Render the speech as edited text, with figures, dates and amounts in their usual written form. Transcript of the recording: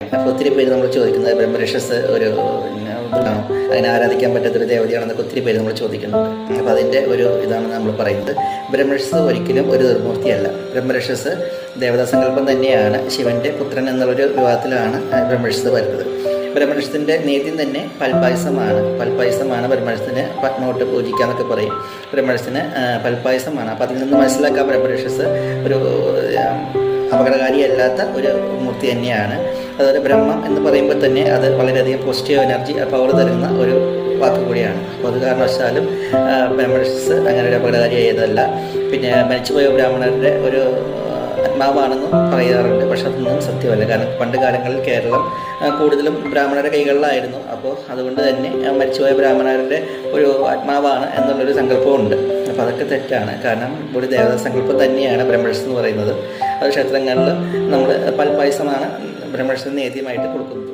അപ്പോൾ ഒത്തിരി പേര് നമ്മൾ ചോദിക്കുന്നത് ബ്രഹ്മരക്ഷസ് ഒരു ഇതാണോ, അതിനെ ആരാധിക്കാൻ പറ്റാത്തൊരു ദേവതയാണെന്നൊക്കെ ഒത്തിരി പേര് നമ്മൾ ചോദിക്കുന്നുണ്ട്. അപ്പോൾ അതിൻ്റെ ഒരു ഇതാണ് നമ്മൾ പറയുന്നത്. ബ്രഹ്മരക്ഷസ് ഒരിക്കലും ഒരു ദുർമൂർത്തിയല്ല. ബ്രഹ്മരക്ഷസ് ദേവതാ സങ്കല്പം തന്നെയാണ്. ശിവൻ്റെ പുത്രൻ എന്നുള്ളൊരു വിവാഹത്തിലാണ് ബ്രഹ്മരക്ഷസ് വരുന്നത്. ബ്രഹ്മരക്ഷത്തിൻ്റെ നേദ്യം തന്നെ പൽപ്പായസമാണ് ബ്രഹ്മരക്ഷത്തിന് പത്മോട്ട് പൂജിക്കുക എന്നൊക്കെ പറയും. ബ്രഹ്മരക്ഷത്തിന് പൽപ്പായസമാണ്. അപ്പോൾ അതിൽ നിന്ന് മനസ്സിലാക്കാം ബ്രഹ്മരക്ഷസ് ഒരു അപകടകാരിയല്ലാത്ത ഒരു മൂർത്തി തന്നെയാണ്. അതുപോലെ ബ്രഹ്മം എന്ന് പറയുമ്പോൾ തന്നെ അത് വളരെയധികം പോസിറ്റീവ് എനർജി പവർ തരുന്ന ഒരു വാക്ക് കൂടിയാണ്. അപ്പോൾ അത് കാരണവശാലും ബ്രഹ്മരക്ഷസ് അങ്ങനെ ഒരു അപകടകാരിയായതല്ല. പിന്നെ മരിച്ചുപോയ ബ്രാഹ്മണരുടെ ഒരു ആത്മാവാണെന്നും പറയാറുണ്ട്. പക്ഷെ അതൊന്നും സത്യമല്ല. കാരണം പണ്ട് കാലങ്ങളിൽ കേരളം കൂടുതലും ബ്രാഹ്മണരുടെ കൈകളിലായിരുന്നു. അപ്പോൾ അതുകൊണ്ട് തന്നെ മരിച്ചുപോയ ബ്രാഹ്മണരുടെ ഒരു ആത്മാവാണ് എന്നുള്ളൊരു സങ്കല്പമുണ്ട്. അപ്പോൾ അതൊക്കെ തെറ്റാണ്. കാരണം ഒരു ദേവതാ സങ്കല്പം തന്നെയാണ് ബ്രഹ്മരക്ഷസ് എന്ന് പറയുന്നത്. അത് ക്ഷേത്രങ്ങളിൽ നമ്മൾ പൽപ്പായസമാണ് ബ്രഹ്മരക്ഷസിന് നേദ്യമായിട്ട് കൊടുക്കുന്നത്.